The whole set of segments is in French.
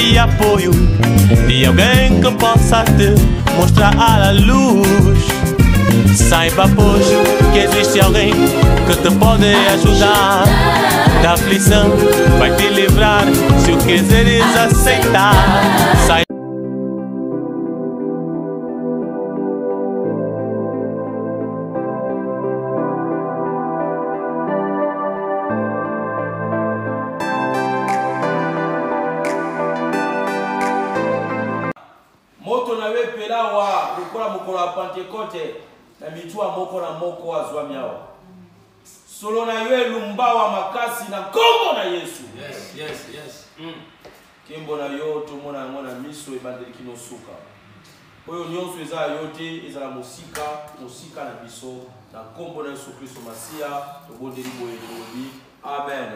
de apoio, de alguém que possa te mostrar a luz. Saiba, pois, que existe alguém que te pode ajudar. Da aflição vai te livrar se o quiseres aceitar. Moto na we pela wa kukola mukolo wa Pentecote na mitua moko na moko azwa miawa. Solo na we lumba wa makasi na kombo na Yesu. Yes. Kimbo na yo to mona ngona miso ebandeli kino suka. Oyo nyonso eza yote eza la musika na biso na kombo na Yesu Kristo Masia to bondeli boye lobi. Amen.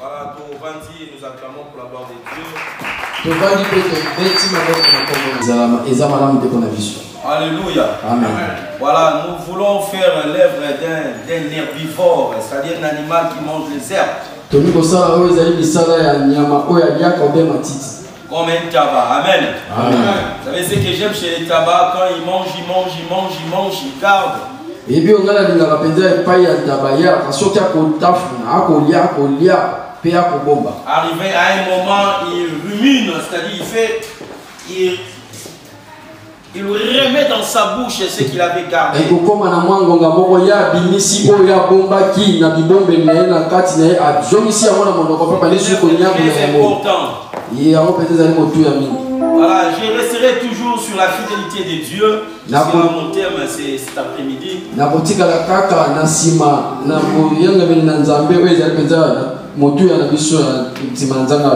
Voilà, tout Vanti, nous acclamons pour la gloire de Dieu. Alléluia. Amen. Voilà, nous voulons faire l'œuvre d'un herbivore, c'est-à-dire un animal qui mange les herbes. Comme un tabac. Amen. Vous savez ce que j'aime chez les tabacs, quand ils mangent, ils gardent. Et puis on a la ligne arrivé à un moment, il rumine, c'est-à-dire il remet dans sa bouche ce qu'il avait gardé. C'est important. Voilà, je resterai toujours sur la fidélité de Dieu. Mon terme, c'est cet après-midi. Vous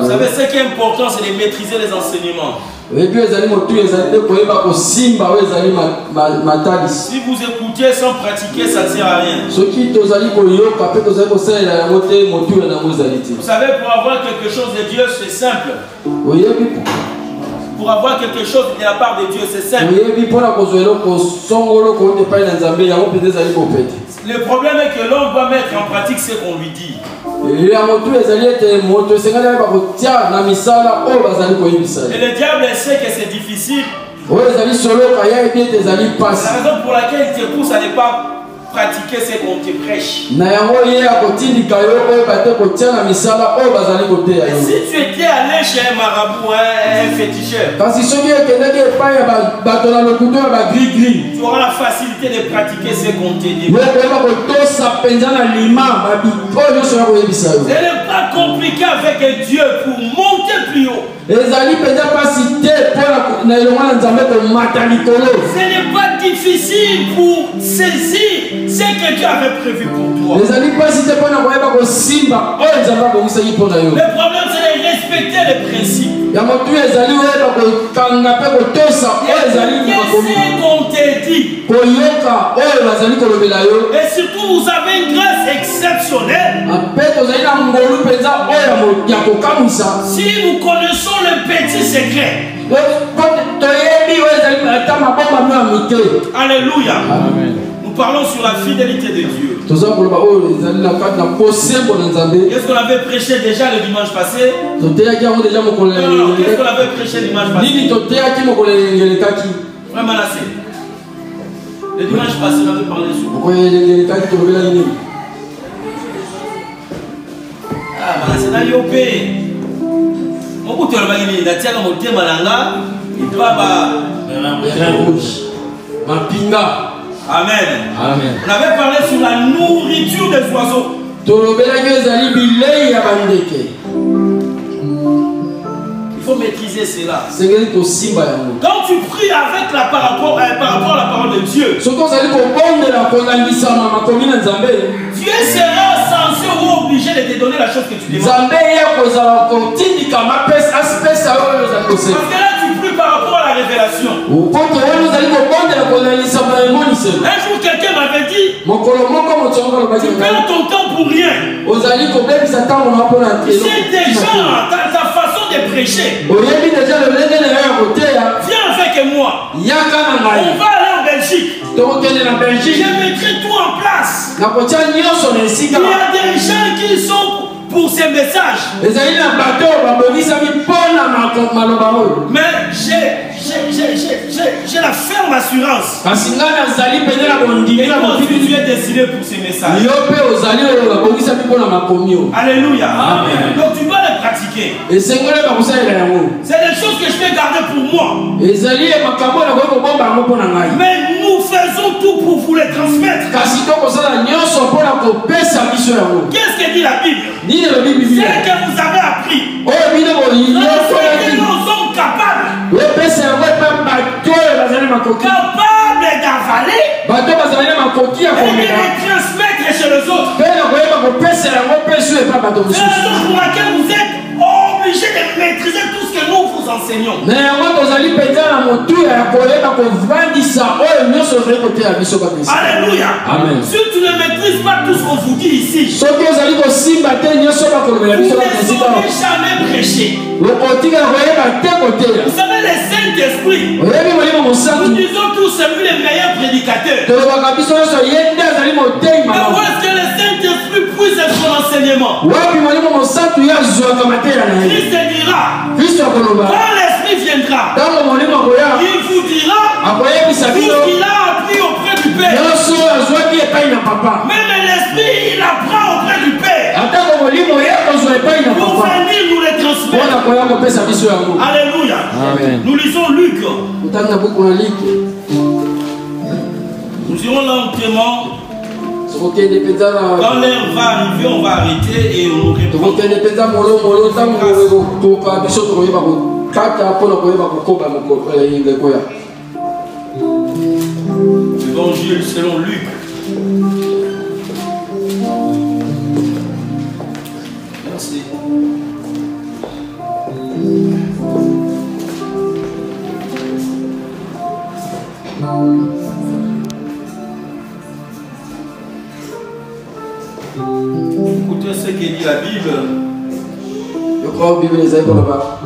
savez, ce qui est important, c'est de maîtriser les enseignements. Si vous écoutez sans pratiquer, ça ne sert à rien. Vous savez, pour avoir quelque chose de Dieu, c'est simple. Pour avoir quelque chose de la part de Dieu, c'est simple. Le problème est que l'on doit mettre en pratique ce qu'on lui dit. Et le diable sait que c'est difficile. C'est la raison pour laquelle il te pousse à ne pas pratiquer ce qu'on te prêche. Et si tu étais allé chez un marabout, un féticheur, tu auras la facilité de pratiquer ce qu'on te dit. Ce n'est pas compliqué avec Dieu pour monter plus haut. Ce n'est pas difficile pour saisir ce que Dieu avait prévu pour toi. Le problème, c'est de respecter les principes. Qu'est-ce qu'on te dit? Et surtout, vous avez une grâce exceptionnelle. Si nous connaissons le petit secret. Alléluia. Amen. Nous parlons sur la fidélité de Dieu. Qu'est-ce qu'on avait prêché déjà le dimanche passé? Qu'est-ce qu'on avait prêché le dimanche passé? Vraiment assez. Le dimanche passé, on avait parlé sur. Ah, c'est dans l'IOP. Mon coup, tu as dit, la tienne, mon thème, il doit ma pinga. Amen. On avait parlé sur la nourriture des oiseaux. Il faut maîtriser cela. Quand tu pries avec par rapport à la parole de Dieu, Dieu sera censé ou obligé de te donner la chose que tu demandes. Parce que là, tu pries par rapport à la révélation. Un jour, quelqu'un m'avait dit, tu perds ton temps pour rien. C'est déjà ta façon de prêcher. Viens avec moi. On va aller en Belgique. Je mettrai tout en place. Il y a des gens qui sont pour ces messages. Mais j'ai la ferme assurance. Et toi, tu es décidé pour ces messages. Alléluia. Amen. Donc tu dois les pratiquer. C'est des choses que je vais garder pour moi. Mais nous faisons tout pour vous les transmettre. Qu'est-ce que dit la Bible? C'est que vous avez appris. Nous sommes capables d'avaler et de les transmettre chez les autres. C'est la raison pour laquelle vous êtes obligés de maîtriser tout ce que nous vous enseignons. Alléluia. Amen. Si tu ne maîtrises pas tout ce qu'on vous dit ici, vous ne saurez jamais prêcher. Vous savez, les Saint-Esprit, nous disons tous c'est lui le meilleur prédicateur. Mais où est-ce que le Saint-Esprit puise son enseignement? Christ dira, quand l'Esprit viendra, il vous dira tout ce qu'il a appris auprès du Père. Même l'Esprit, il apprend auprès du Père. Pour venir nous les transmettre. Alléluia. Amen. Nous lisons Luc. Nous irons lentement. Quand l'heure va arriver, on va arrêter et on reprend. Évangile selon Luc. Merci. Écoutez ce que dit la Bible. Je crois que la Bible les aide là-bas.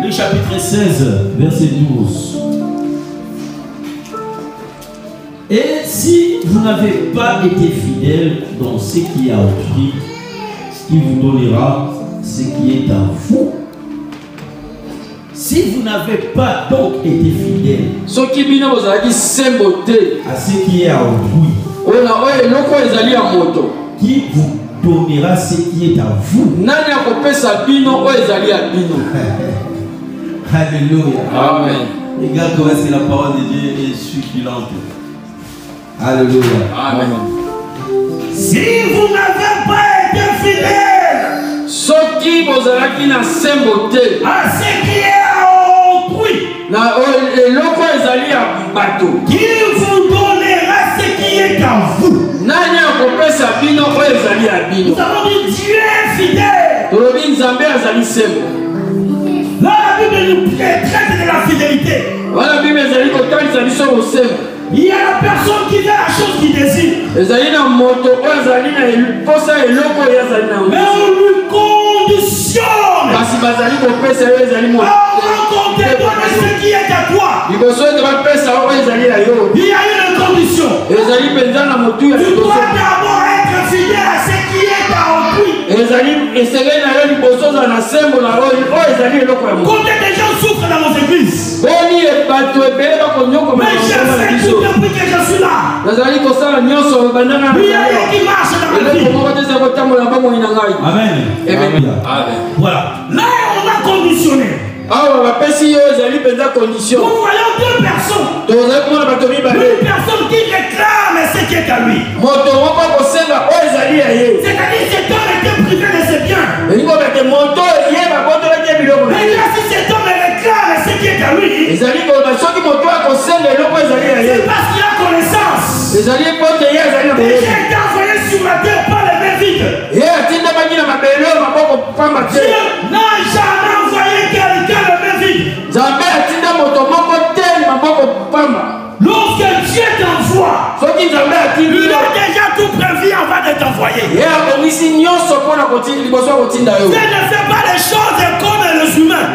Le chapitre 16, verset 12. Et si vous n'avez pas été fidèle dans ce qui est à autrui, qui vous donnera ce qui est à vous. Si vous n'avez pas donc été fidèle à ce qui est à autrui, qui vous donnera ce qui est à vous. Alléluia. Amen. Regarde comment c'est la parole de Dieu est succulente. Alléluia. Amen. Si vous n'avez pas été fidèle à ce qui est à autrui, qui vous donnera ce qui est à vous. Nous avons dit Dieu est fidèle. Là, la Bible nous traite de la fidélité. Il y a la personne qui fait la chose qu'il désire. Mais on lui conditionne. Avant qu'on te donne ce qui est à toi, il y a une condition. Tu dois d'abord être fidèle à ce qui est à autrui. Combien de gens souffrent dans nos églises? Mais je sais tout depuis que je suis là. Il y a rien qui marche dans ma vie. Amen. Amen. Voilà. Là, on a conditionné. Nous voyons deux personnes. Une personne qui réclame ce qui est à lui. C'est-à-dire cet homme était privé de ses biens. Et là, si cet homme réclame ce qui est à lui, c'est parce qu'il a connaissance. Déjà été envoyé sur la terre par les mains vides. Dieu n'a jamais envoyé quelqu'un les mains vides. Lorsque Dieu t'envoie, il a déjà tout prévu avant de t'envoyer. Ne fais pas les choses comme les humains.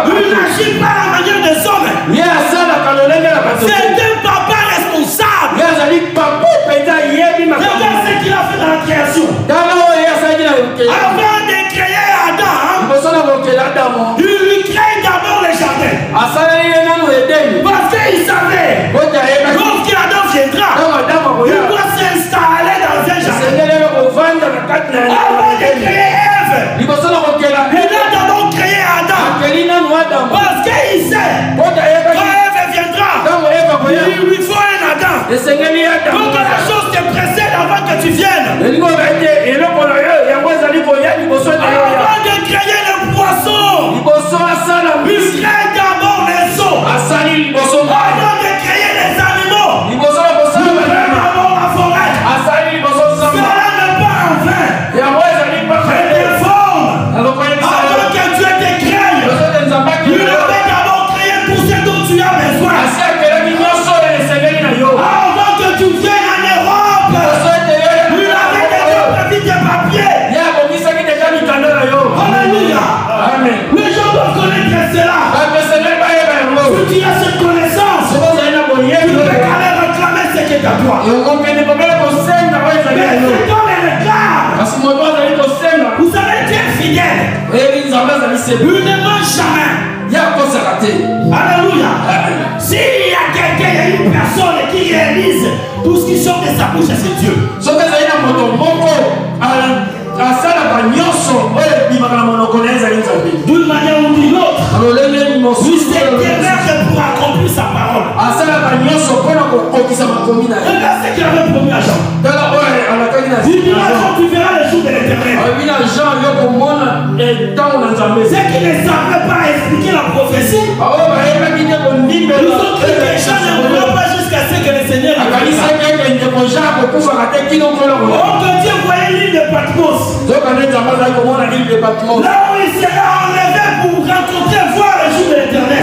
Il n'agit pas à la manière des hommes. C'est un papa responsable. Il ne mange jamais. Alléluia. S'il y a quelqu'un, il y a une personne qui réalise tout ce qui sort de sa bouche, c'est Dieu. D'une manière ou d'une autre, il s'éternelle pour accomplir sa parole. Regarde ce qu'il avait promis à Jean. Il dira quand tu verras le jour de l'éternel. C'est qu'il ne savait pas expliquer la prophétie. Nous autres, les gens ne voulons pas jusqu'à ce que le Seigneur arrive. Oh, que Dieu voyait l'île de Patmos. Là où il sera enlevé pour rencontrer, voir le jour de l'éternel.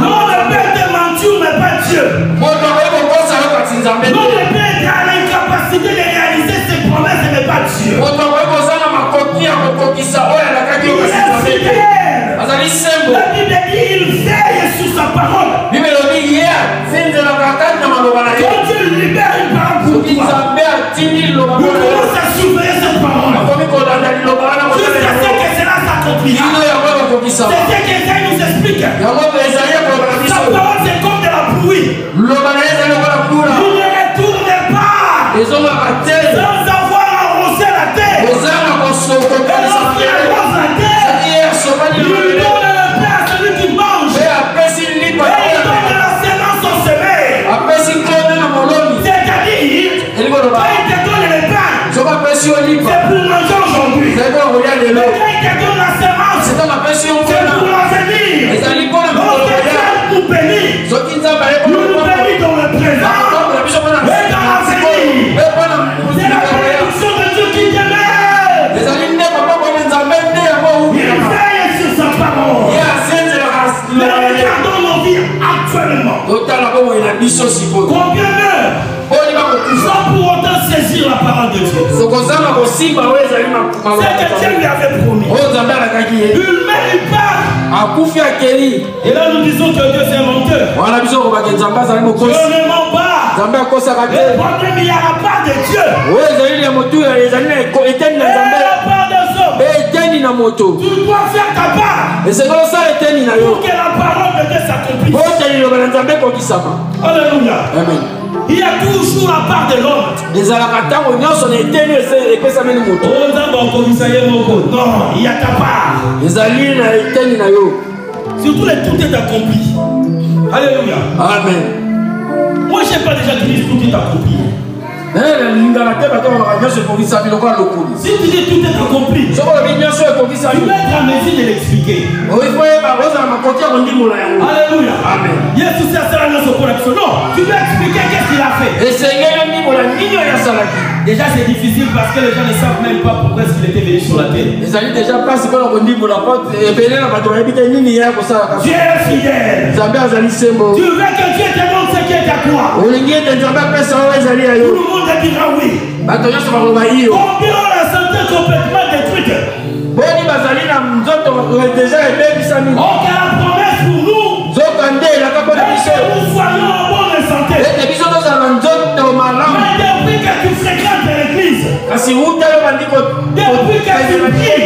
Non, le Père te mentir, mais pas Dieu. Non, le Père est à l'incapacité de réaliser ses promesses, mais pas Dieu. La Bible dit il veille sur sa parole. Quand Dieu libère une parole pour toi, il commence à surveiller cette parole jusqu'à ce que cela s'accomplisse. C'est ce qu'Ésaïe nous explique. Sa parole c'est comme de la pluie. Il ne retourne pas sans avoir arrosé la terre. Et lorsqu'il arrose la terre, il donne le pain à celui qui mange. Et il donne la sémence au semeur. C'est-à-dire, quand il te donne le pain, c'est pour manger aujourd'hui. Mais quand il te donne la sémence, c'est pour l'avenir. Nous bénit. Nous bénit dans le présent et dans l'avenir. C'est la bénédiction de Dieu qui demeure. Il veille sur sa parole. Mais regardons nos vies actuellement. Combien meurent sans pour autant saisir la parole de Dieu? C'est que Dieu lui avait promis. Il met une part. Et là nous disons que Dieu c'est un menteur. Dieu ne ment pas. Le problème il y a la part de Dieu. Et la part des hommes. Tu dois faire ta part pour que la parole de Dieu s'accomplisse. Alléluia. Amen. Il y a toujours la part de l'homme. Non, il y a ta part. Surtout les tout est accompli. Alléluia. Amen. Moi, je n'ai pas déjà dit tout est accompli. Si tu dis tout est accompli, tu vas être en mesure de l'expliquer. Alléluia. Amen. Jésus c'est ça la notion. Non, tu dois expliquer qu'est-ce qu'il a fait. Déjà c'est difficile parce que les gens ne savent même pas pourquoi est-ce qu'il était venu sur la terre. Dieu est fidèle. Tu veux que Dieu te montre ce qui est à toi. Tout le monde te dira oui. Combien on la santé complètement détruite. Oh, quelle la promesse pour nous. Et que nous soyons en bonne santé. Mais depuis que tu fréquentes l'église, depuis que tu pries,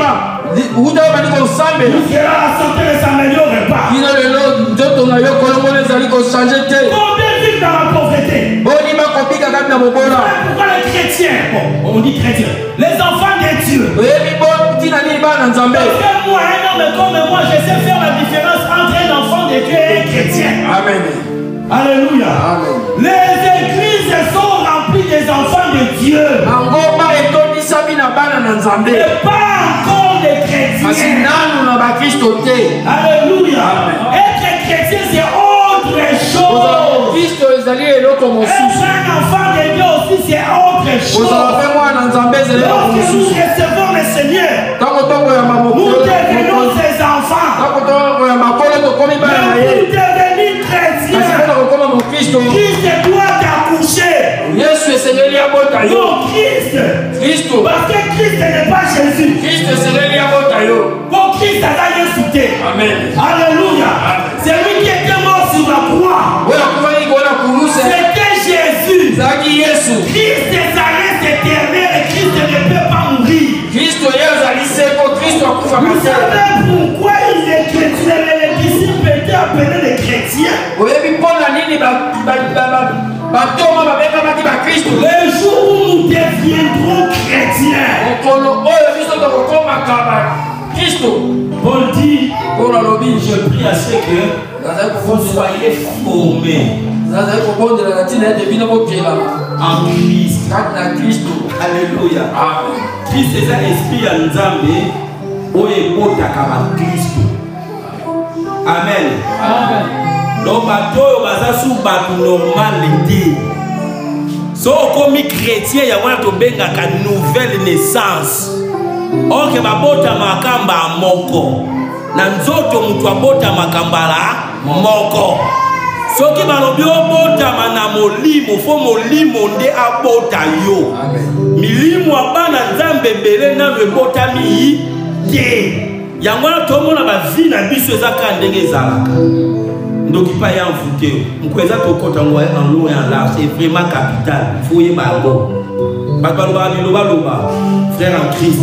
la santé ne s'améliore pas. Combien vivent dans la pauvreté? Pourquoi les chrétiens, on dit chrétiens, les enfants de Dieu? Parce que moi, un homme comme moi, je sais faire la différence entre un enfant de Dieu et un chrétien. Amen. Alléluia. Amen. Les églises sont remplies des enfants de Dieu. Et pas encore des chrétiens. Alléluia. Être chrétien, c'est autre chose. Être un enfant de Dieu aussi, c'est autre chose. Lorsque nous recevons le Seigneur, nous devenons ses enfants. Mais pour devenir chrétien, Christ doit t'accoucher. Non, Christ. Parce que Christ n'est pas Jésus. Bon, Christ a rien sauté. Amen. Alléluia. C'est lui qui était mort sur la croix. C'était Jésus. Christ est sa reste éternelle et Christ ne peut pas mourir. Le jour où nous deviendrons chrétiens, Paul dit, je prie à ce que vous soyez formés en Christ. Alléluia. Christ est un esprit à Nzambe, où est Christ. Amen. Donc, bateau, baza sous bateau normal l'été. So, comme chrétien, il y a une nouvelle naissance. Or, que babota makamba moko. Nanzoto mutu abota makamba la moko. So, que balobi obota mana molimo, fo molimo nde abota yo. Milimo abana nzambe bele na rebota mi te. Yangwana tomona ba vie na biso ezaka ndenge ezalaka. Donc il pas y envoûté. On peut être au côté en loin en large. C'est vraiment capital. Il faut y aller. Frère en Christ.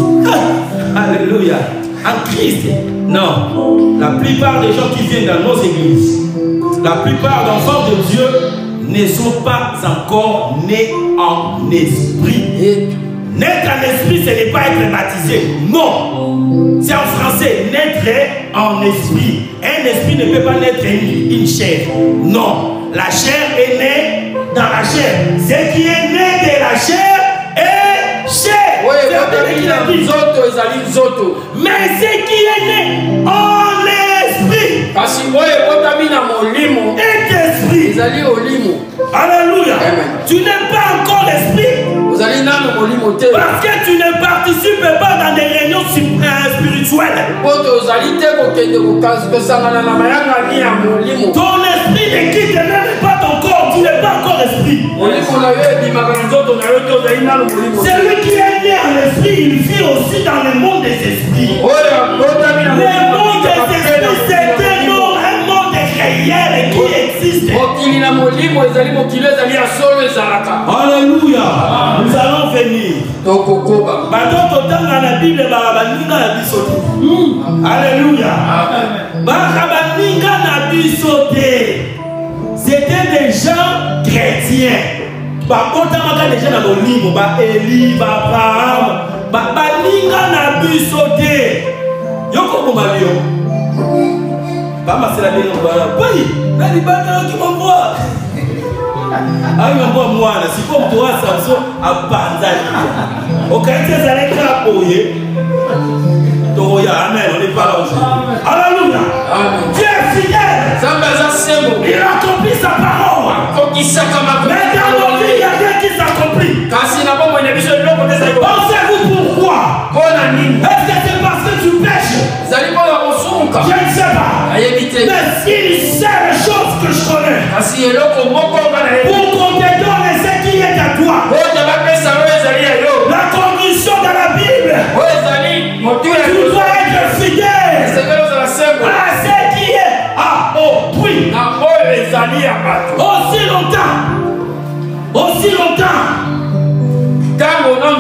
Alléluia. En Christ. Non. La plupart des gens qui viennent dans nos églises, la plupart d'enfants de Dieu ne sont pas encore nés en esprit. Naître en esprit, ce n'est pas être baptisé. Non. C'est en français, naître en esprit. Un esprit ne peut pas naître une chair. Non. La chair est née dans la chair. Ce qui est né de la chair est chair. Mais ce qui est né en esprit est esprit. Alléluia. Tu n'es pas encore esprit. Parce que tu ne participes pas dans des réunions spirituelles. Ton esprit ne quitte même pas ton corps. Tu n'es pas encore esprit. Celui qui est né en esprit, il vit aussi dans le monde des esprits. Le monde des esprits, c'est un monde réel qui existe. Alléluia. Nous allons venir. Alléluia. C'était des gens chrétiens. Des gens dans le livre, Élie, Abraham, Baninga na bisote. Yoko Bomalio. Papa, c'est la dernière fois. Oui, la libana qui m'envoie. Ah, il m'envoie moi, c'est comme toi, Samson, à Banzali. Ok, tu es allé crapoyer. Toya, amen, on n'est pas là aujourd'hui. Alléluia. Dieu est fidèle. Il accomplit sa parole. Mais dans nos vies, il y a rien qui s'accomplit. Pensez-vous pourquoi? Est-ce que c'est parce que tu pêches? Je ne sais pas. Mais s'il sait les choses que je connais, pour qu'on te donne ce qui est à toi, la condition de la Bible, tu dois être fidèle à ce qui est à autrui. Aussi longtemps,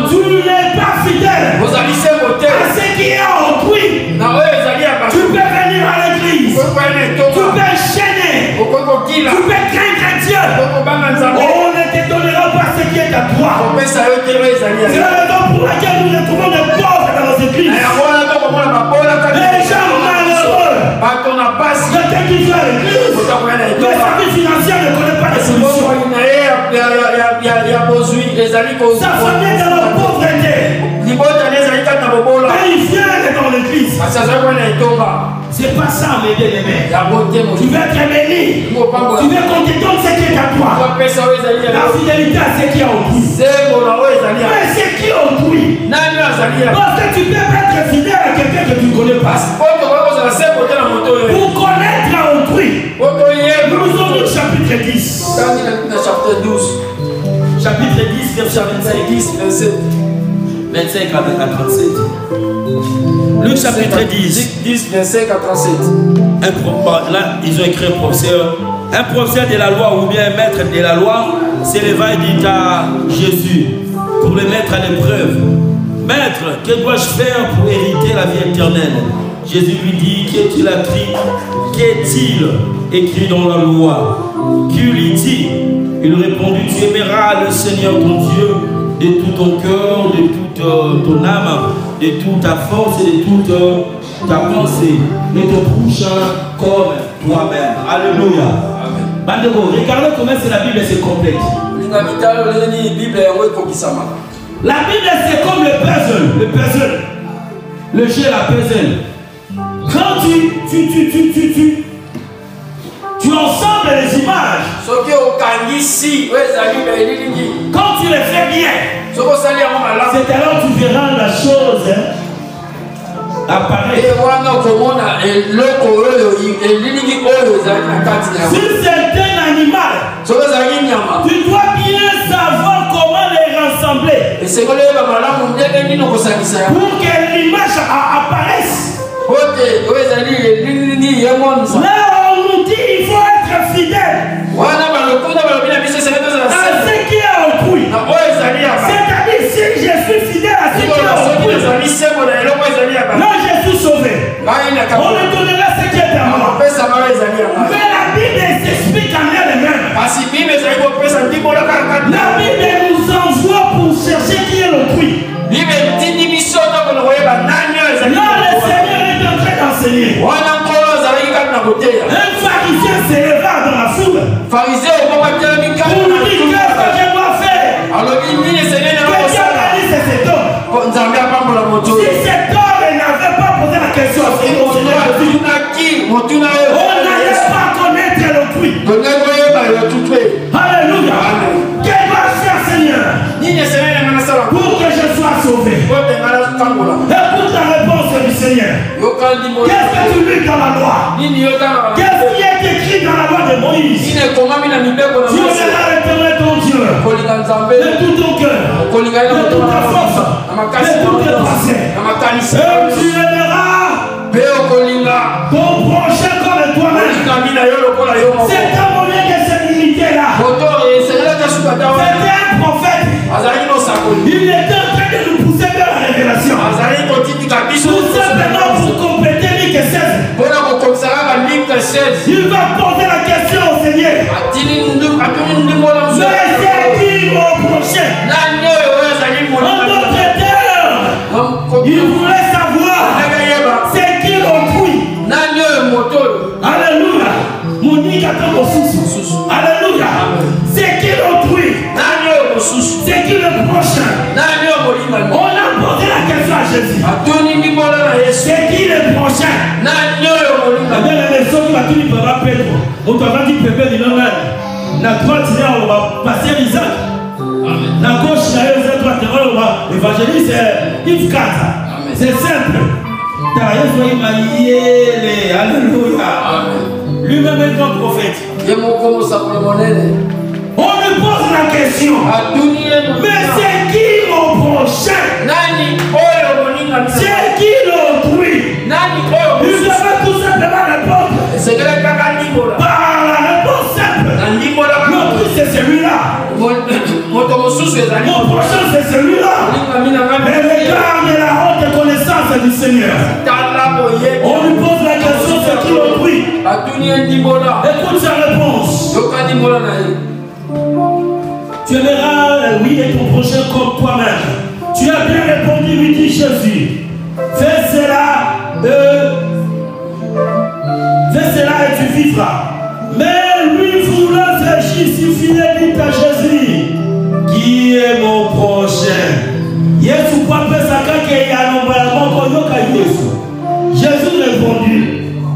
tu n'es pas fidèle à ce qui est à autrui. Tu peux venir à l'église, tu peux enchaîner, tu peux craindre Dieu. On ne te donnera pas ce qui est à toi. C'est la raison pour laquelle nous nous trouvons des pauvres dans nos églises. Les gens malheureux ne t'inquiètent pas à l'église. Le service financier ne connaît pas les solutions. Ça vient dans la pauvreté. Quand ils viennent dans l'église, c'est pas ça, mes bien-aimés. Tu veux être béni, tu veux qu'on te donne ce qui est à toi. La fidélité à ce qui est autrui. Mais ce qui est autrui, parce que tu peux être fidèle à quelqu'un que tu ne connais pas. Pour connaître autrui, nous sommes au chapitre 10. Chapitre 10, verset 25 à 37. Luc chapitre 10, verset 37. Là, ils ont écrit un professeur de la loi ou bien un maître de la loi s'éleva et dit à Jésus pour le mettre à l'épreuve: Maître, que dois-je faire pour hériter la vie éternelle? Jésus lui dit: Qu'est-il écrit dans la loi? Qui lui dit: Il répondit, tu aimeras le Seigneur ton Dieu de tout ton cœur, de toute ton âme, de toute ta force et de toute ta pensée, et ton prochain comme toi-même. Alléluia. Bandego, regardez comment c'est la Bible, c'est complexe. La Bible, c'est comme le puzzle. Le jeu, la puzzle. Quand tu ensembles les images, quand tu les fais bien, c'est alors que tu verras la chose apparaître. Si c'est un animal, tu dois bien savoir comment les rassembler pour que l'image apparaisse. Là, on nous dit il faut être fidèle à ce qui est autrui. C'est-à-dire, si je suis fidèle à ce qui est autrui, là je suis sauvé. On me donnera ce qui est à moi. Mais la Bible s'explique en elle-même. La Bible nous envoie pour chercher qui est l'autrui. Là, le Seigneur est en train d'enseigner. Un pharisien s'éleva dans la foule pour lui dire qu'est-ce que je dois faire. Que Dieu m'a dit c'est cet homme. Si cet homme n'avait pas posé la question au Seigneur, on n'allait pas connaître l'autrui. Alléluia. Quel va faire, Seigneur, pour que je sois sauvé? Écoute la réponse du Seigneur. Qu'est-ce que tu lis dans la loi? Qu'est-ce qui est écrit dans la loi de Moïse? Tu aimeras l'Éternel ton Dieu de tout ton cœur, de toute ta force, de toutes tes pensées. Et tu aimeras ton prochain comme toi-même. C'est un moyen de cette unité-là. C'était un prophète. Il était en train de nous pousser vers la révélation. Tout simplement pour compléter Luc 16. Il va poser la question au Seigneur. Mais c'est qui mon prochain? En d'autres termes, il voulait savoir c'est qui l'autrui. Alléluia. Alléluia. C'est qui l'autrui? C'est qui le prochain? On a posé la question à Jésus. C'est qui le prochain? La leçon qui va tout dire par Pedro. On va dire Pépé de l'homme. La droite, on va passer Isaac. La gauche, la droite, on va évangéliser Yves Kata. C'est simple. Alléluia. Lui-même est un prophète. On lui pose la question. Mais c'est qui mon prochain? C'est qui l'autrui? Il devait tout simplement répondre par la réponse simple. L'autrui c'est celui-là. Mon prochain c'est celui-là. Mais regarde la haute connaissance du Seigneur. On lui pose la question, c'est qui l'autrui? Écoute sa réponse. Tu aimeras, oui, et ton prochain comme toi-même. Tu as bien répondu, lui dit Jésus. Fais cela et tu vivras. Mais lui voulant faire justifier, dit à Jésus, qui est mon prochain? Jésus papa sakake ya nombrement koyoka Yesu. Jésus répondit.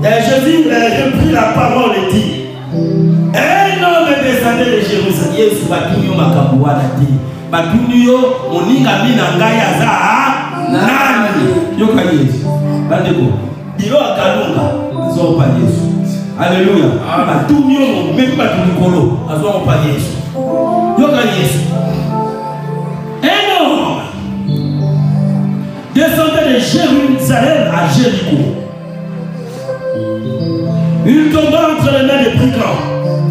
Et Jésus reprit la parole et dit, un homme descendait de Jérusalem. Yesu batunyo makabuana dit. Batunyo moninga mina ngai aza nani? Yoka Yesu. Bandeko. Dilo akalunga zo pa Yesu. Alléluia. Batunyo même pas tout kolo azo pa Yesu. Yoka Yesu. Un homme descendait de Jérusalem à Jéricho. Il tomba entre les mains des brigands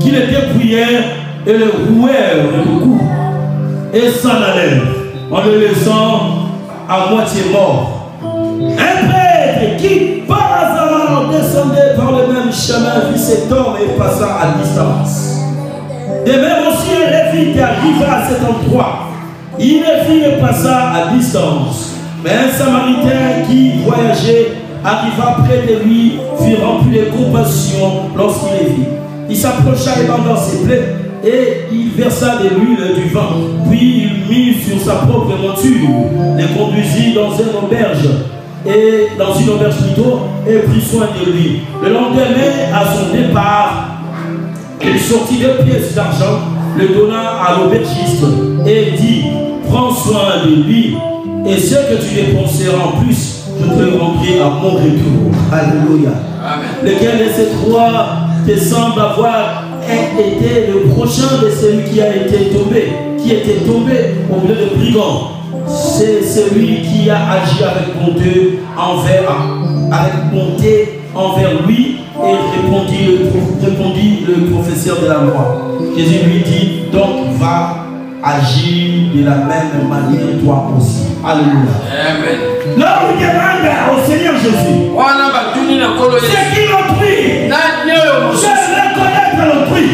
qui le dépouillèrent et le rouèrent le cou et s'en allèrent en le laissant à moitié mort. Un prêtre qui par hasard chemin vit cet homme et passa à distance. De même aussi un vite arriva à cet endroit. Il ne fit pas ça à distance. Mais un Samaritain qui voyageait arriva près de lui, fut rempli de compassion lorsqu'il les vit. Il s'approcha et banda ses plaies, et il versa de l'huile du vin. Puis il mit sur sa propre monture, les conduisit dans une auberge, et prit soin de lui. Le lendemain, à son départ, il sortit 2 pièces d'argent, le donna à l'aubergiste, et dit, prends soin de lui, et ce que tu dépenseras en plus, je te rendrai à mon retour. Alléluia. Amen. Lequel de ces 3 te semble avoir été le prochain de celui qui était tombé au milieu de brigands? C'est celui qui a agi avec bonté envers lui, et répondit le professeur de la loi. Jésus lui dit, donc va agir de la même manière toi aussi. Alléluia. Amen. Là où il demande au Seigneur Jésus, c'est qui l'autrui? Je veux connaître l'autrui.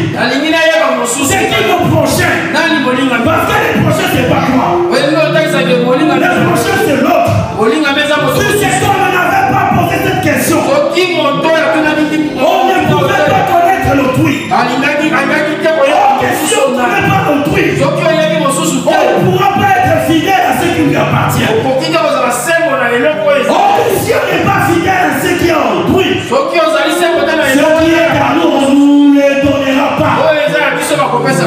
C'est qui le prochain? Parce que le prochain c'est pas toi. Le prochain c'est l'autre. Si c'est toi, on n'avait pas posé cette question. On ne pouvait pas connaître l'autrui. Si on ne connaît pas l'autrui, on ne pourra pas être fidèle à ce qui lui appartient. Si on n'est pas fidèle à ce qui est en autrui, ce qui est à nous, on ne nous le donnera pas.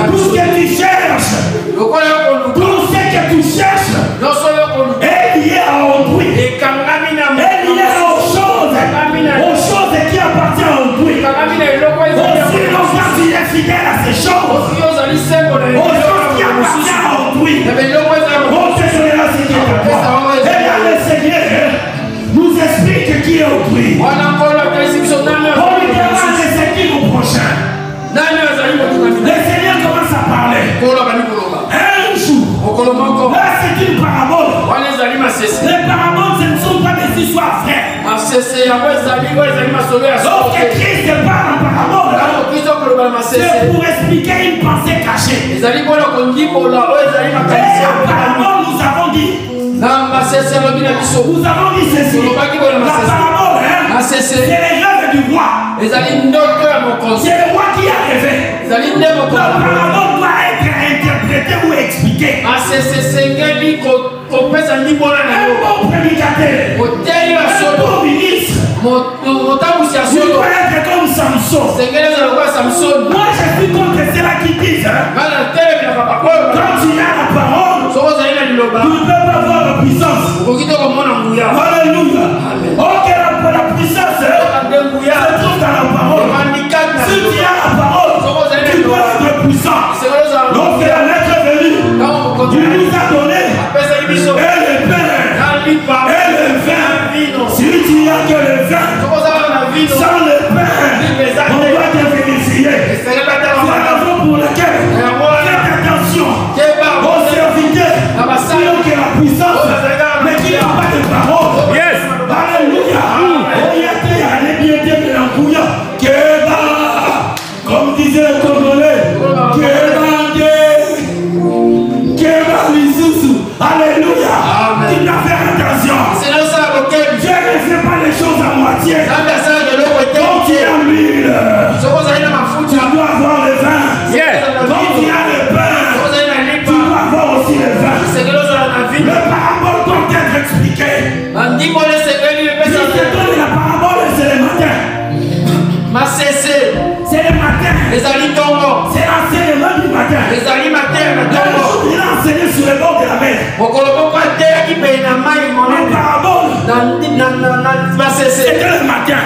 Tout ce que tu cherches, tout ce que tu cherches est lié à autrui, est lié aux choses qui appartiennent à autrui. Aussi, lorsque tu es fidèle à ces choses, aux choses qui appartiennent à autrui, on te donnera ce qui est à toi. Et là, le Seigneur nous explique qui est autrui. On lui demande c'est qui mon prochain. Le Seigneur commence à parler. Un jour, là c'est une parabole. Les paraboles, ce ne sont pas des histoires vraies. Lorsque Christ parle en parabole, c'est pour expliquer une pensée cachée. Et en parabole, nous avons dit ceci. La parabole, c'est les rêves du roi. C'est le roi qui a rêvé. La parabole doit être interprétée ou expliquée. Un bon prédicateur, un bon ministre, il doit être comme Samson. Moi je suis contre ceux-là qui disent quand tu as la parole, tu ne peux pas voir la puissance. Alléluia. Ok, la puissance se trouve dans la parole. Si tu as la parole, tu dois être puissant. Lorsque la lettre est venue, tu nous as donné et le pain et le vin. Si tu n'as que le vin, sans le pain, on doit te vérifier. C'est la raison pour laquelle faites attention aux serviteurs qui ont que la puissance, mais qui n'ont pas de parole. Yes. Alléluia. Comme disait le Congolais, alléluia. Tu n'as fait attention. Dieu ne fait pas les choses à moitié. Quand tu as l'huile, tu dois avoir le vin. Quand tu as le pain, tu dois avoir aussi le vin. Le parabole doit être expliqué. Si je donne la parabole, c'est le matin. C'est le matin. C'est l'enseignement du matin. Le jour il a enseigné sur le bord de la mer. La parabole, c'était le matin.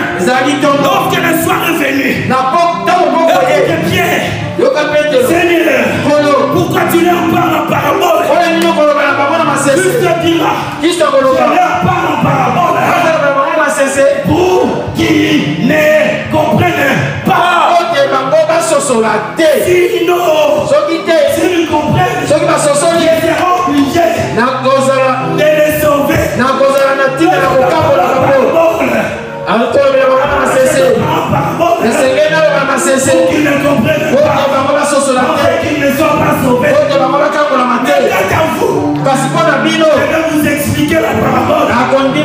Lorsque le soir est venu, écoutez Pierre, Seigneur, pourquoi tu leur parles en parabole? Christ te dira, je leur parle en parabole pour qu'ils ne comprennent pas. Sinon, s'ils comprennent, ils seront obligés de les sauver. Pour qu'ils ne comprennent pas, qu'ils ne soient pas sauvés.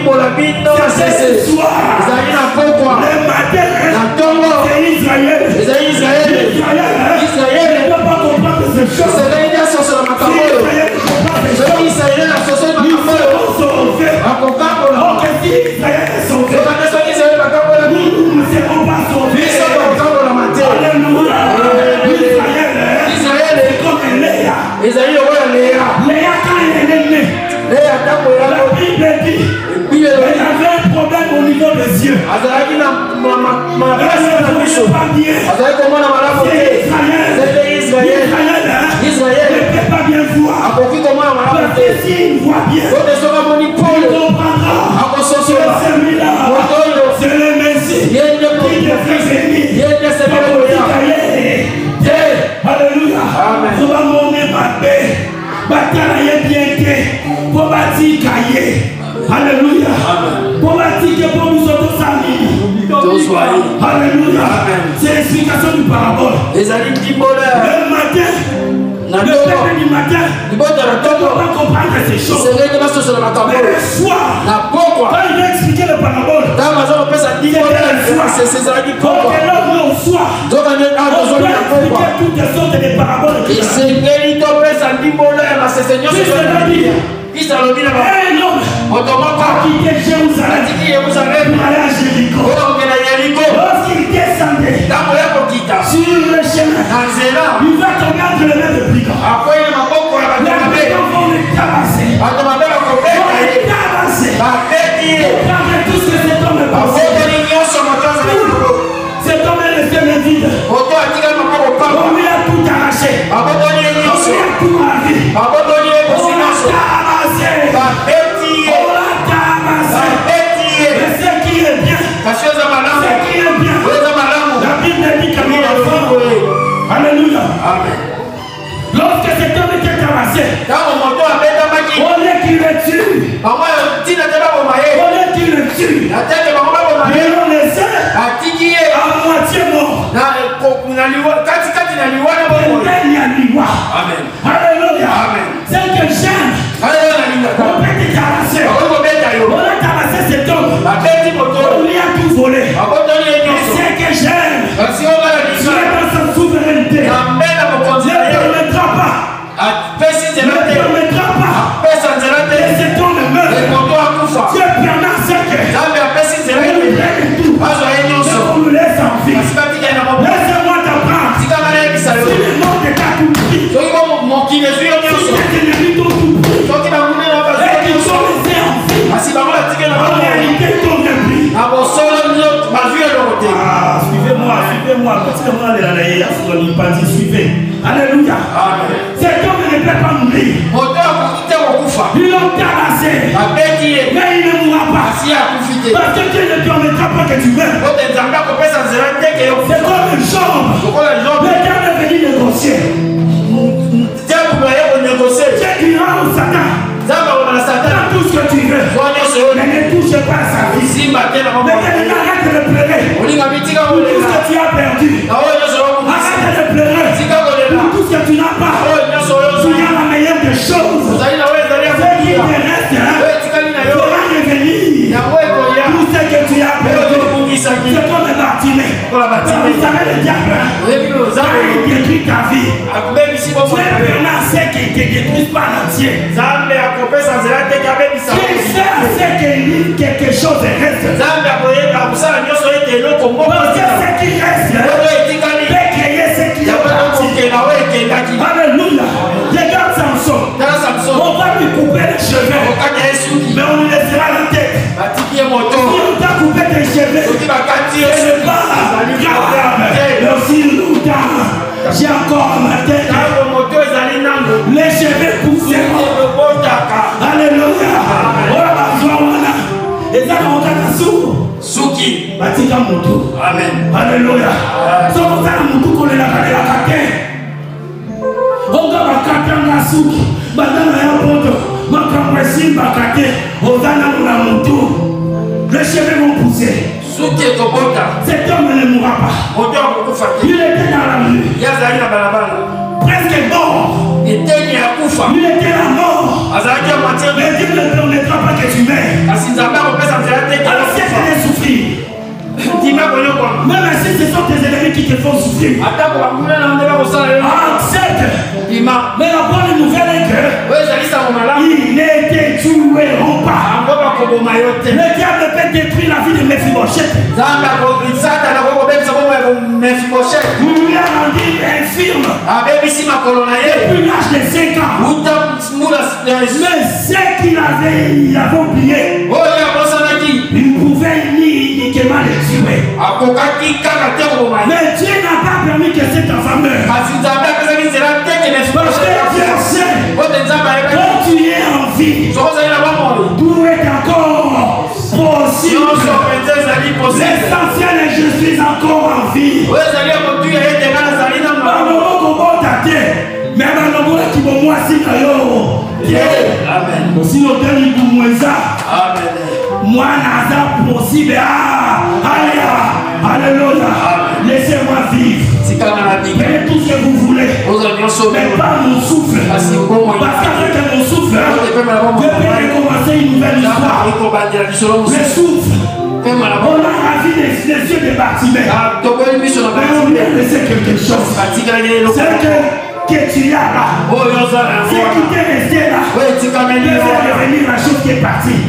ndimbola bino basese ezali na pokwa na ntongo ezali Israele ezali asosola makambo oyo soki Israele asosola makambo oyo akokambola soki Israele bakambola biso bakokambola mate Israele ezali lokola Léa tango la Bible dit il y avait un problème au niveau des yeux. Israël ne peut pas bien voir. Parce que s'il voit bien, il comprendra que celui-là, c'est le Messie qui devrait venir. Alléluia. On va monter ma paix. Bataille bien que pour bâtir cahier. Alléluia. Pour bâtir que pour nous autres amis. Alléluia. C'est l'explication du parabole. Le matin. Le peuple du matin, on va comprendre ces choses. Mais le soir, quand il va expliquer le parabole, c'est l'homme au soir, on doit expliquer toutes les sortes de paraboles. Qu'est-ce que ça veut dire? Un homme a quitté Jérusalem pour aller à Jéricho. Lorsqu'il descendait sur le chemin, il va tomber entre les mains de brigands. Les brigands vont le tabasser. Regardez tout ce que cet homme est passé. Cet homme est resté vide. On lui a tout arraché. On lui a tout ravi. On l'a tabassé. Mais ce qui est bien, la Bible dit que nous l'avons. Alléluia. Lorsque cet homme était tabassé, on est qui le tue. On est qui le tue. Et on le sait à moitié mort. Alléluia. C'est que j'aime. On peut te tabasser. On a tabassé cet homme. On lui a tout volé. Et c'est que j'aime. Tu es dans sa souveraineté. Ne permettra pas. Ne permettra pas. Et cet homme meurt. Dieu permet à ce que on lui prenne tout. Et on nous laisse en vie. Laisse-moi t'apprendre. Si le monde est à tout prix. Si les ennemis t'ont tout pris. Et qu'ils sont laissés en vie. En réalité, ils t'ont rien pris. Suivez-moi. Suivez. Alléluia. Cet homme ne peut pas mourir. Ils l'ont tabassé. Mais il ne mourra pas. Parce que Dieu ne permettra pas que tu meurs. C'est comme une jambe. Le diable est venu négocier. Dieu dira au Satan. Dans tout ce que tu veux. Mais ne touche pas à sa vie. Mais arrête de pleurer. Pour tout ce que tu as perdu. Arrête de pleurer. Pour tout ce que tu n'as pas. Tu as la meilleure des choses. Ce qui te reste fera revenir. Tout ce que tu as perdu. C'est comme le bâtiment. Vous savez le diable. Il détruit ta vie. Tu es permis à ceux qui ne te détruisent pas l'entier. Il fait à ceux qui quelque chose reste. Parce que ce qui reste peut créer ce qui est parti. Alléluia. Regarde Samson. On va lui couper les cheveux. Mais on lui laissera la tête. Si on t'a coupé tes cheveux, ce n'est pas grave. Mais aussi longtemps, j'ai encore ma tête. Les cheveux pousseront. Alléluia. Et ça, on a Suki. Batika Moutou. Amen. Alléluia. So, on a Moutou qu'on est là, on a Bakatanga Suki. Madame Yapoto. Makamwesi Bakate. On a Moutou. Les cheveux vont pousser. Cet homme ne mourra pas. Il était dans la rue. Presque mort. Il était la mort. Mais Dieu ne permettra pas que tu meurs. si ce sont tes ennemis qui te font souffrir, accepte. Mais la bonne nouvelle est que ils ne te tueront pas. Le diable peut détruire la vie de Mephibosheth. Vous lui avez rendu infirme depuis l'âge de 5 ans. Mais ce qu'il avait oublié, il pouvait uniquement le tuer. Mais Dieu n'a pas permis que cet enfant meure. Parce que Dieu sait, quand tu es en vie, tout est encore possible. L'essentiel est que je suis encore en vie. Mais moi, Naza possible. Alléluia. Laissez-moi vivre. Prenez tout ce que vous voulez. Mais pas mon souffle. Parce qu'avec mon souffle, Dieu peut recommencer une nouvelle histoire. Le souffle. On a la vie des yeux de Bartimée. Mais on lui a laissé quelque chose. C'est que tu as là. C'est qui t'est resté là. Devait devenir la chose qui est partie.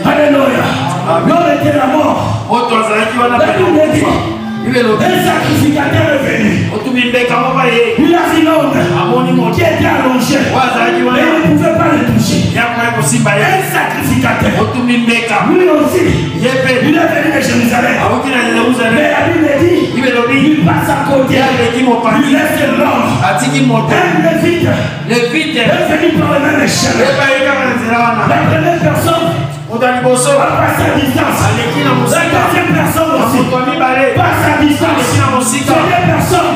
Alléluia. L'homme était la mort. Un sacrificateur est venu. Il a vu l'homme qui était allongé. Mais il ne pouvait pas le toucher. Un sacrificateur. Lui aussi, il est venu de Jérusalem. Mais la Bible dit, il passe à côté. Il laisse l'homme. Un lévite est venu par le même échelle. La première personne passe à distance. La deuxième personne aussi passe à distance. Troisième personne,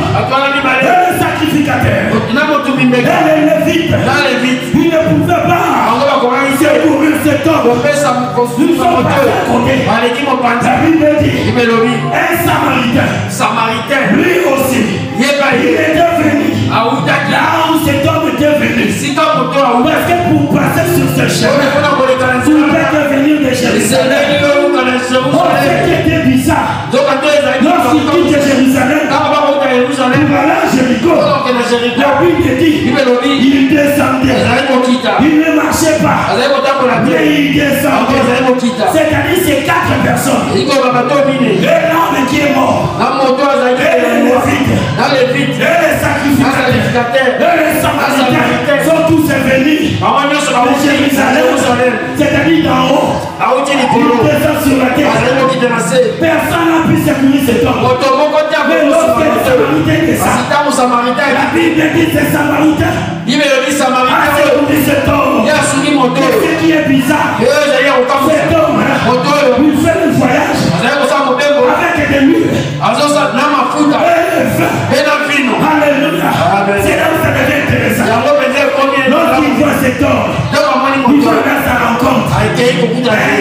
le sacrificateur. Elle est lévite. Il ne pouvait pas secourir cet homme. Nous sommes passés à côté. La Bible dit, un Samaritain, lui aussi, il est devenu là où cet homme était venu. Parce que pour passer sur ce chemin, tu peux devenir de Jérusalem. Oh, ce qui était bizarre, lorsqu'il quitte Jérusalem, pour aller à Jéricho, la Bible dit, il descendait. Il ne marchait pas, mais il descendait. C'est-à-dire ces 4 personnes. Et l'homme qui est mort, et les lévites, et les sacrificateurs, et les samaritains sont tous venus de Jérusalem, c'est-à-dire d'en haut. Ils descendent sur la terre. Personne n'a pu secourir cet homme. Mais lorsque les Samaritains descendent, la Bible dit ces Samaritains a secouru cet homme. Et ce qui est bizarre, cet homme, il fait le voyage avec des murs. Alléluia. C'est là où ça devient intéressant. Lorsqu'il voit cet homme, il va à sa rencontre. Un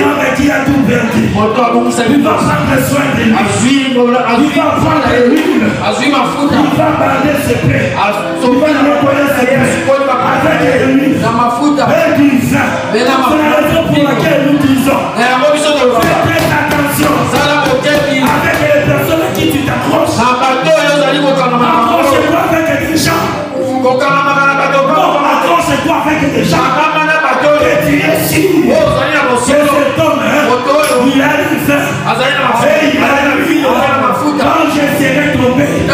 homme qui a tout perdu. Il va prendre soin de lui. Il va prendre l'huile. Il va bander ses plaies. Il va nettoyer ses plaies avec de l'huile et du vin. C'est la raison pour laquelle nous disons, faites très attention avec les personnes à qui tu t'accroches. Accroche-toi avec des gens. Non, accroche-toi avec des gens. Et tu es sûr que cet homme, il a le vin et il a l'huile. Quand je serai tombé, on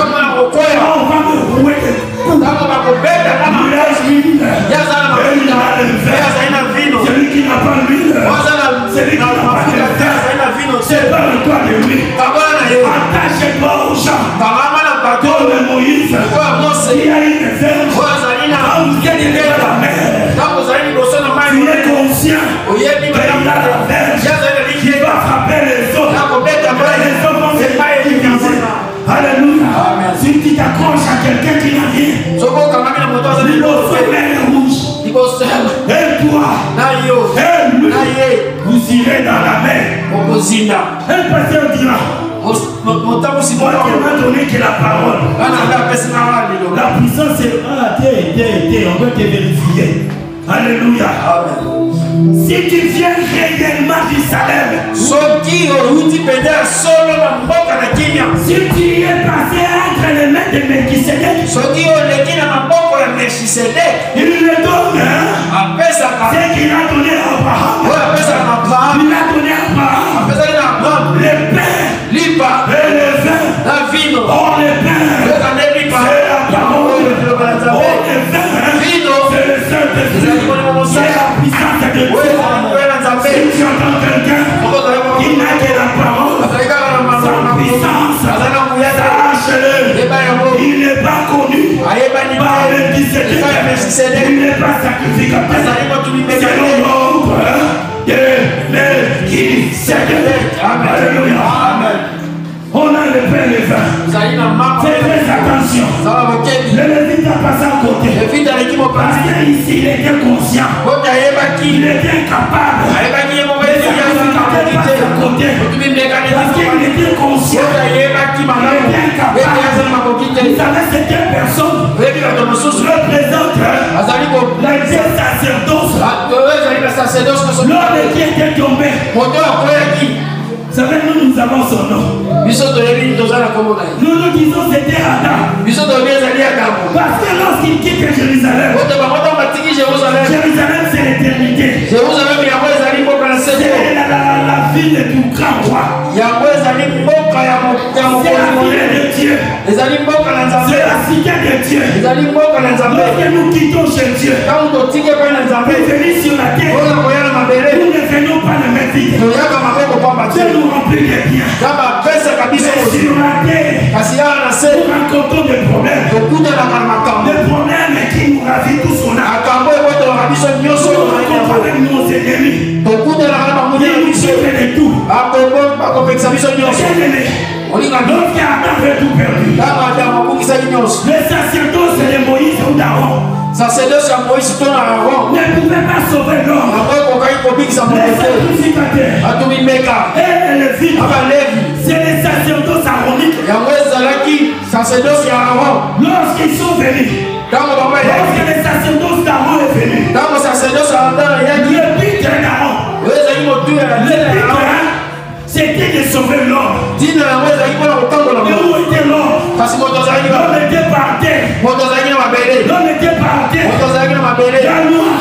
va me rouer de coups. Il a l'huile et il a le vin. Celui qui n'a pas l'huile, celui qui n'a pas le vin, c'est pas le toit de lui. Attache-toi aux gens. Comme Moïse, il y a une verge. Quand vous êtes dans la mer, tu es conscient qu'il a la verge qui va frapper les autres. Les autres vont se diviser. Alléluia. Si tu t'accroches à quelqu'un qui n'a rien, il faut mer rouge. Et toi, et lui, vous irez dans la mer. Un pasteur dira, on m'a donné que la parole. La puissance est... on peut te vérifier. Alléluia. Si tu viens réellement du Salem, si tu es passé entre les mains de Melchisedec, il le donne c'est qu'il a donné à Abraham. Il a donné à Abraham le pain et le vin. Or le pain c'est la parole. Or le vin c'est le Saint-Esprit. C'est la puissance de Dieu. Si tu entends quelqu'un qui n'a que la parole, sa puissance, sache-le, il n'est pas connu par le 17e. Il n'est pas sacrificateur. C'est l'ombre de Melchisedec. Alléluia. On a le pain et le vin. Faites très attention. Le Lévite a passé à côté. Parce qu'ici il était conscient. Il était capable. Le sacrificateur passe à côté. Parce qu'il était conscient. Il était capable. Vous savez, cette personne représente sacerdoce. L'homme qui était tombé. Vous savez, nous avons son nom. Nous disons c'était Adam. Parce que lorsqu'il quitte Jérusalem, Jérusalem c'est l'éternité. C'est la ville du grand roi. C'est la ville de Dieu. C'est la cité de Dieu. Lorsque nous quittons chez Dieu, nous venons sur la terre. Nous ne venons pas le mettre vide. Dieu nous remplit de biens. Mais sur la terre, nous rencontrons des problèmes. Des problèmes qui nous ravissent tout son âme. Nous rencontrons avec nos ennemis. Ils nous suivent de tout. Lorsqu'Adam avait tout perdu, le sacerdoce de Moïse ou d'Aaron ne pouvait pas sauver l'homme. Les sacrificateurs et les Lévites, c'est les sacerdoces aroniques. Lorsqu'ils sont venus, lorsque les sacerdoces d'Aaron est venu, le but d'Aaron, c'était de sauver l'homme. Et où était l'homme? L'homme était par terre. L'homme était par terre. La loi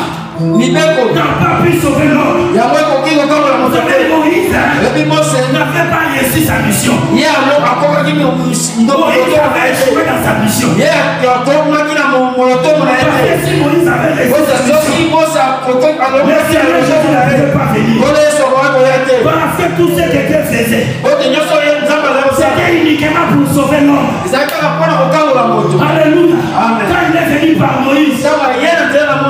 n'a pas pu sauver l'homme. Vous savez, Moïse n'avait pas réussi sa mission. Moïse avait échoué dans sa mission. Parce que si Moïse avait réussi sa mission, le Seigneur Jésus n'avait pas venu. Parce que tout ce que Dieu faisait, c'était uniquement pour sauver l'homme. Alléluia. Quand il est venu par Moïse,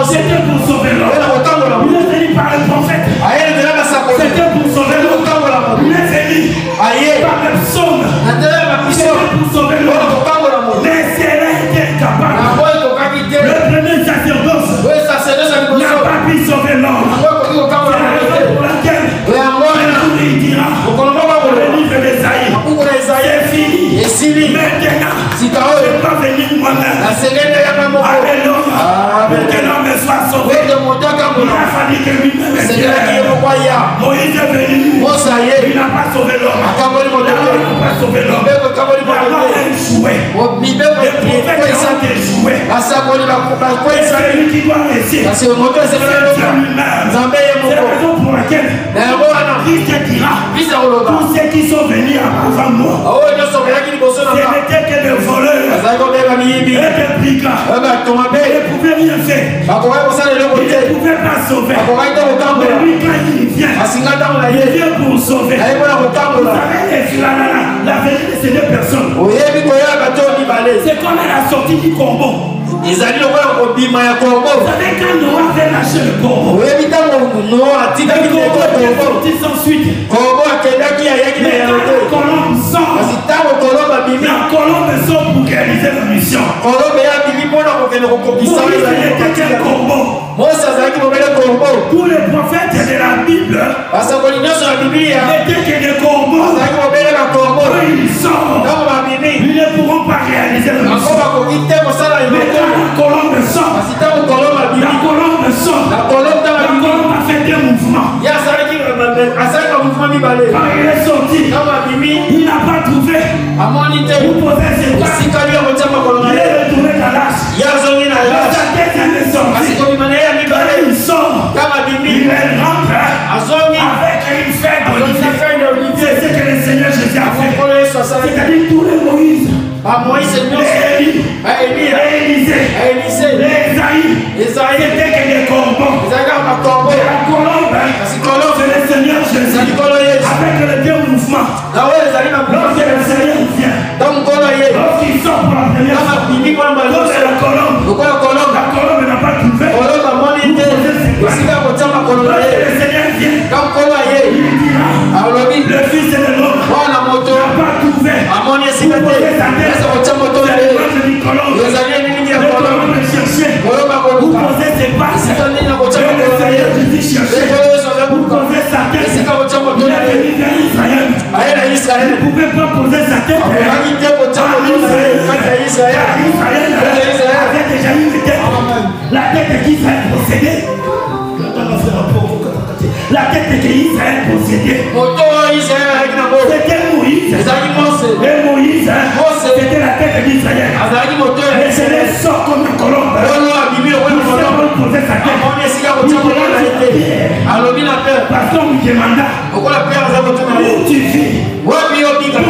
c'était pour sauver l'homme. Il est venu par le prophète, c'était pour sauver l'homme. Il est venu par le psaume, c'était pour sauver l'homme. Mais si elle a été incapable, le premier sacerdoce n'a pas pu sauver l'homme. C'est la raison pour laquelle il dira dans le livre d'Esaïe, c'est fini. Maintenant, je ne vais pas venir moi-même. Alléluia. Pour que l'homme soit sauvé, il a fallu que lui-même Moïse est venu. Il n'a pas sauvé l'homme. Il n'a pas sauvé l'homme. Il a échoué. Les prophètes ont échoué. C'est lui qui doit réussir. C'est Dieu lui-même. C'est la raison pour laquelle Christ dira tous ceux qui sont venus avant moi, ce n'était que des voleurs et des brigands. Ils ne pouvaient rien faire. Ils ne pouvaient pas sauver. Mais lui, quand il vient pour sauver. Vous savez, la vérité de ces deux personnes, c'est comme elle a sorti du corbeau. Vous savez, quand Noah avait lâché le corbeau, le corbeau est sorti sans suite. Mais quand la colombe sort, la colombe sort pour réaliser la mission. Moïse n'était qu'un corbeau. Tous les prophètes de la Bible n'étaient que des corbeaux. Quand ils sortent, ils ne pourront pas réaliser la mission. Mais quand la colombe sort, la colombe a fait des Élisée, Esaïe, c'était que des corbeaux. La colombe, c'est le Seigneur Jésus. Avec le Dieu mouvement. Lorsque le Seigneur vient, lorsqu'il sort pour la première fois, comme c'est la colombe n'a pas trouvé. Lorsque le Seigneur vient, il dira, le Fils de l'homme n'a pas trouvé. Pour poser sa tête, le colombe cherchait. Vous posez ses passes. Le Seigneur Jésus cherchait. Vous posez sa tête. Il est venu vers Israël. Vous ne pouvez pas poser sa tête. Israël avait déjà eu une tête. La tête qu'Israël possédait. La tête qu'Israël possédait. C'était Moïse. Et Moïse, c'était la tête d'Israël. Mais c'est les sorts comme une colombe. Il ne pas poser sa tête. Parce qu'on lui demanda où tu vis. Pour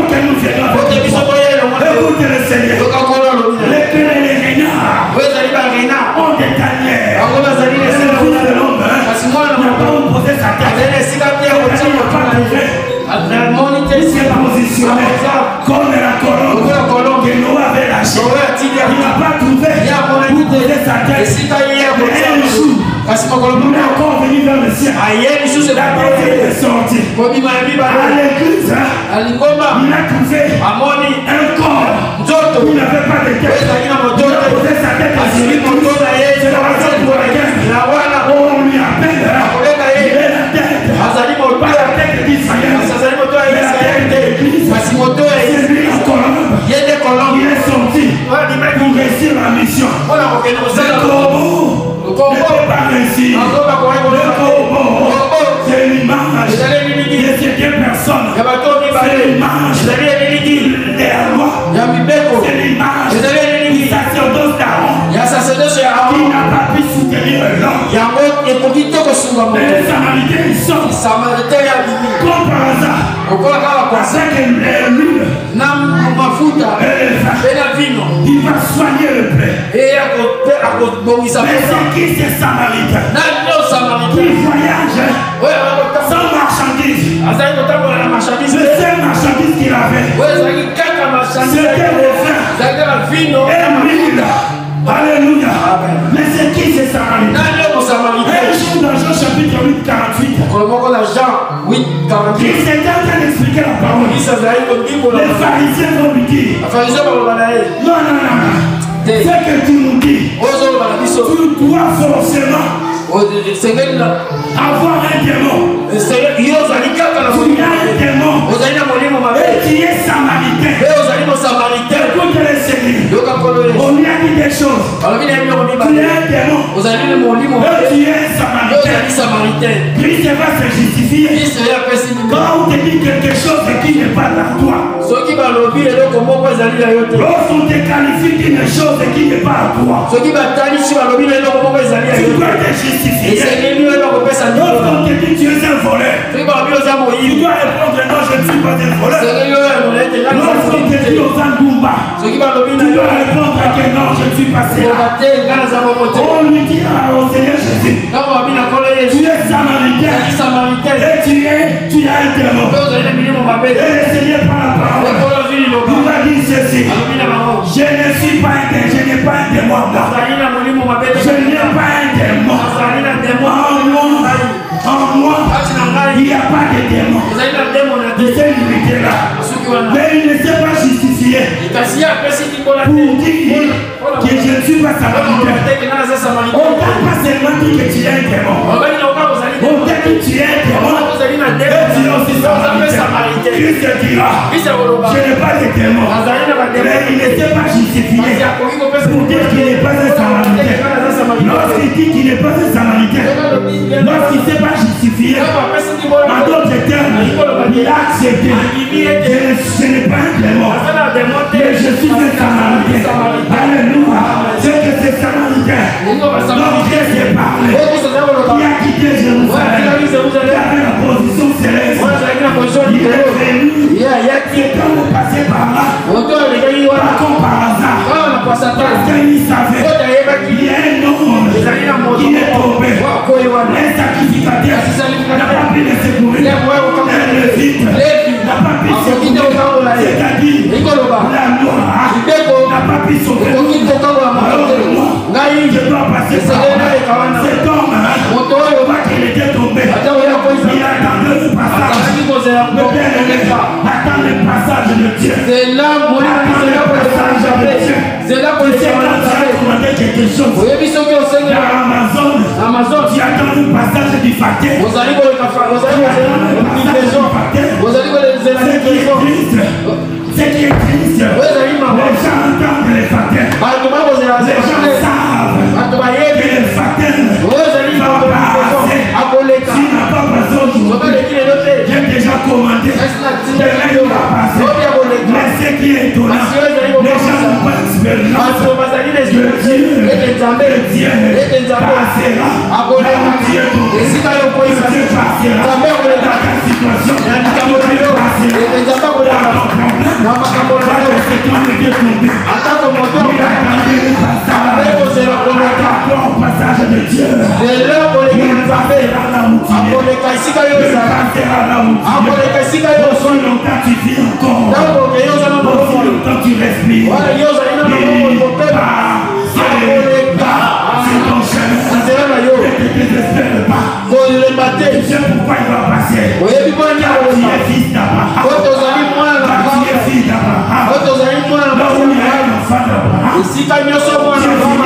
que nous vienions. Écoutez le Seigneur. Les renards ont des tanières. C'est le Fils de l'homme. N'a pas posé sa tête. Il n'a pas trouvé. Il s'est positionné comme la colombe que Noé avait lâchée. Il n'a pas trouvé pour poser sa tête. Et un jour, il est encore venu vers le ciel. La tête est sortie. À l'église, il a trouvé un corps. Il n'avait pas de tête. Il a posé sa tête à celui qui c'est la raison pour laquelle on lui appelle. Il est la tête. Pas la tête d'Israël. Mais la tête de l'église. C'est lui la colombe. Il est sorti pour réussir la mission. Le corbeau ne peut pas réussir. Le corbeau, c'est l'image de ces deux personnes. C'est l'image des rois. C'est l'image du sacerdoce d'Aaron qui n'a pas pu soutenir l'homme. Mais les Samaritains, ils sont comme par hasard. Avec l'huile il va soigner le plaie. Mais c'est qui ces Samaritains qui voyagent sans marchandises? Le seul marchandise qu'il avait, c'était le vin et l'huile. Alléluia. Mais c'est qui ces Samaritains? Un jour dans Jean chapitre 8, 48, il s'est en train d'expliquer la parole. Les pharisiens vont lui dire, non. Ce que tu nous dis, tu dois forcément avoir un démon. Tu as un démon. Et tu es samaritain. Écoute le Seigneur. On lui a dit des choses. Tu es un démon. Et tu es samaritain. Christ va se justifier. Quand on te dit quelque chose qui n'est pas dans toi, lorsqu'on te qualifie d'une chose qui n'est pas à toi, tu dois te justifier. Lorsqu'on te dit tu es un voleur, tu dois répondre non, je ne suis pas un voleur. Lorsqu'on te dit aux Angoumba, tu dois répondre que non, je ne suis pas cela. On lui dit au Seigneur Jésus, tu es samaritain et tu as un démon. Et le Seigneur par la parole, il va dire ceci, je ne suis pas un démon, je n'ai pas un démon. Je n'ai pas un démon. En moi, il n'y a pas de démon. De cette unité-là. Mais il ne s'est pas justifié pour dire que je ne suis pas samaritain. On ne t'a pas seulement dit que tu es un démon. On t'a dit que tu es un démon. Et tu es aussi samaritain. Christ dira, je n'ai pas de démon. Mais il ne s'est pas justifié pour dire qu'il n'est pas un samaritain. Lorsqu'il dit qu'il n'est pas un samaritain, lorsqu'il ne s'est pas justifié, en d'autres termes, il a accepté. Je n'ai pas un démon, mais je suis un samaritain. Alléluia. C'est que c'est samaritain. Donc Christ est parlé. Il a quitté Jérusalem. Il avait la position céleste. Il est venu. Et quand vous passez par là, pas comme par hasard, C'est là, mon Dieu, c'est là pour les échapper. C'est là pour les échapper. Quelque chose. Vous avez vu ce que vous savez? Amazon, tu attends le passage du facteur. Vous allez voir le café, vous allez voir ce qui est triste, les gens entendent les facteurs. Les gens savent que les facteurs vont passer. Tu n'as pas besoin d'aujourd'hui. J'ai déjà commandé. Demain, il va passer. Mais ce qui est étonnant, les gens n'ont pas l'expérience que Dieu passera. Dieu passera dans ta situation. Passage de Dieu. Aussi longtemps tu vis encore. Aussi longtemps tu respires. C'est ton chemin. Ne te désespère pas. Tu sais pourquoi il va passer. Tu es fils d'Abraham. Tu es fils d'Abraham. Là où il y a un enfant d'Abraham. Tu es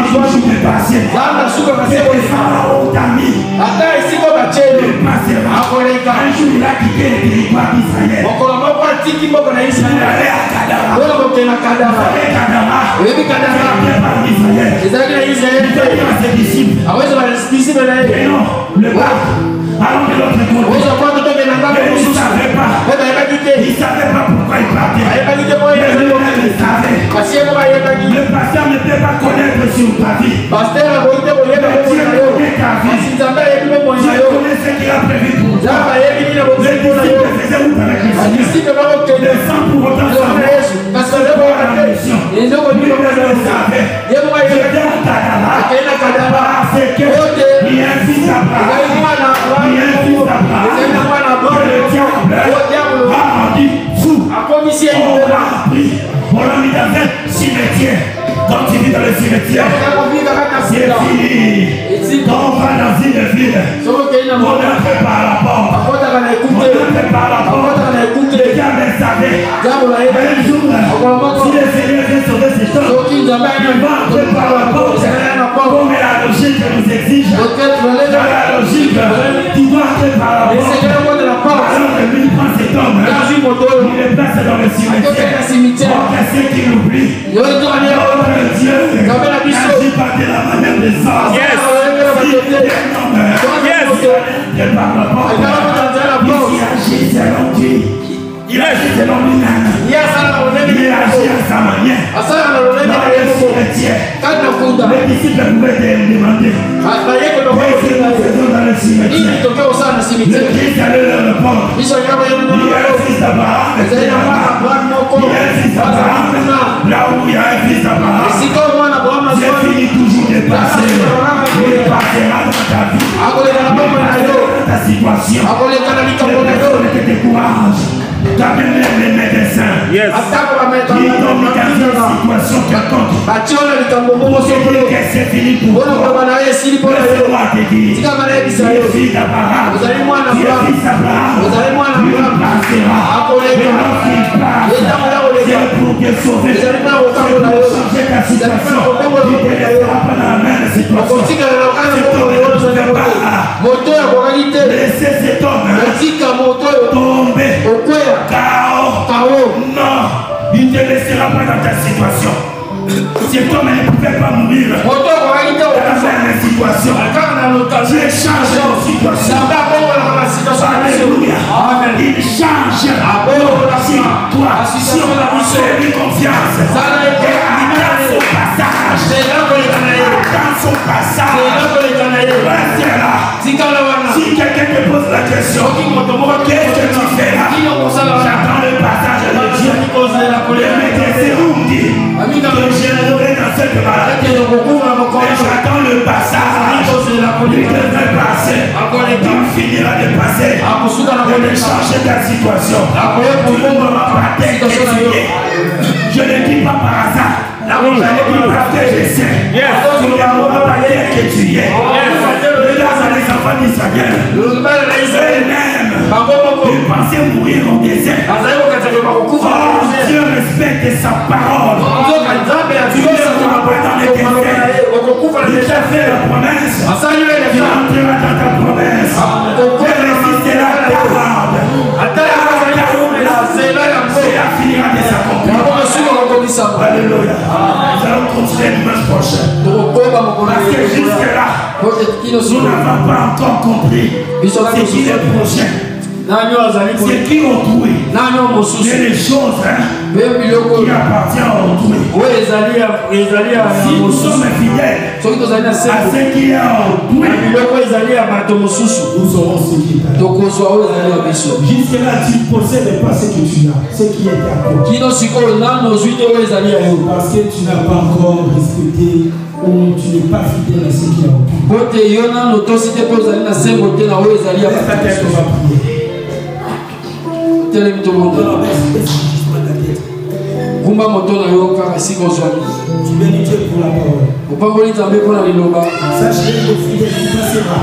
toujours de passer. Et les pharaons t'a mis. Il passera. Un jour il a quitté le territoire d'Israël. Il allait à Kadara. Ses disciples. Et non, le pape, allons de l'autre côté. Mais il ne savait pas. Il ne savait pas pourquoi il partait. Mais lui-même le savait. Le pasteur ne peut pas connaître sur ta vie. Mais Dieu connaît ta vie. Dieu connaît ce qu'il a prévu pour toi. Les disciples faisaient route avec le Seigneur. Ne sans pour autant savoir parce que le roi a la mission. Lui-même le savait. J'étais à Kadara. Parce que il y a un fils d'Abraham. Il y a un fils d'Abraham. Que le diable a rendu fou. On l'a pris. On l'a mis dans un cimetière. Quand tu vis dans le cimetière, c'est fini. Quand on va dans une ville, on entre par la porte. On entre par la porte. Le diable savait. Un jour, si le Seigneur vient sauver ses choses, il va entrer par la porte. Comme la logique nous exige. Dans la logique, tu dois entrer par la porte. Alors que lui prend cet homme, il le place dans le cimetière. Pour qu'est-ce qu'il oublie. Dieu agit par de la manière des hommes. Yes. Il agit selon qui? Il agit selon lui-même. Il agit à sa manière. Dans le cimetière, les disciples pouvaient demander. Dans le cimetière, le Christ allait leur répondre. Il y a un fils d'Abraham. Il y a un fils d'Abraham. Là où il y a un fils d'Abraham, j'ai fini toujours de passer. Il passera dans ta vie. Dans ta situation. Ne te décourage. T'as même les médecins. Yes. Qui t'ont mis dans une situation quelconque. Pour se dire que c'est fini pour toi. Laisse-moi te dire. Tu es fils d'Abraham. Tu es fils d'Abraham. Lui passera. Mais lorsqu'il passe, c'est pour te sauver. C'est pour changer ta situation. Tu ne te laisseras pas dans la même situation. C'est ton Dieu ne fait pas. Laissez cet homme tomber. K.O. Non, il ne te laissera pas dans ta situation. Cet homme ne pouvait pas mourir dans la même situation. Dieu change la situation. Alléluia. Il change notre situation. Fais-lui confiance. Et attends son passage. Attends son passage. Reste là. Si quelqu'un te pose la question, qu'est-ce que tu fais là? J'attends le passage de Dieu. Le médecin me dit que je mourrai dans cette maladie. Mais j'attends le passage. Il devrait passer. Il finira de passer. Et de changer ta situation. Tu ne m'auras pas tel que tu es. Je ne dis pas par hasard. Je ne dis pas que je sais. Tu ne m'auras pas tel que tu es. Regarde les enfants d'Israël. Eux-mêmes, ils pensaient mourir au désert. Oh, Dieu de sa parole. Tu ne seras pas dans les déserts. Il t'a fait la promesse. Tu entreras dans ta promesse. Tu résisteras à ta garde. Cela finira de s'accomplir. Alléluia. Nous allons continuer dimanche prochain. Parce que jusque-là, nous n'avons pas encore compris ce qui est prochain. C'est qui autrui. C'est les choses qui appartiennent à autrui. Si nous sommes fidèles à ce qui est autrui, nous serons ce qui est à nous. Jusque-là, tu ne possèdes pas ce que tu as, ce qui est à toi. Parce que tu n'as pas encore respecté ou tu n'es pas fidèle à ce qui est à toi. Kumba moto na yo kaka siko zwami. Tu bénis Dieu pour la parole. Opangoli Nzambe pona liloba. Sache que le fidèle il passera.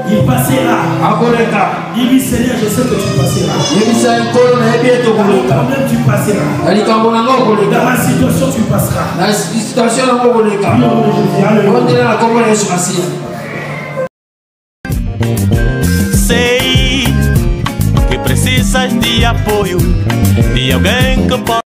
Il passera. Akoleka. Il dit Seigneur, je sais que tu passeras. Yebisa nkolo na yebi eto koleka. Quand même tu passeras. Alikambo na ngo koleka. Dans ma situation tu passeras. Na situation na ngo koleka. Ondela na kombo na Yesu Masiya. Sei que precisas de apoio de alguém que pode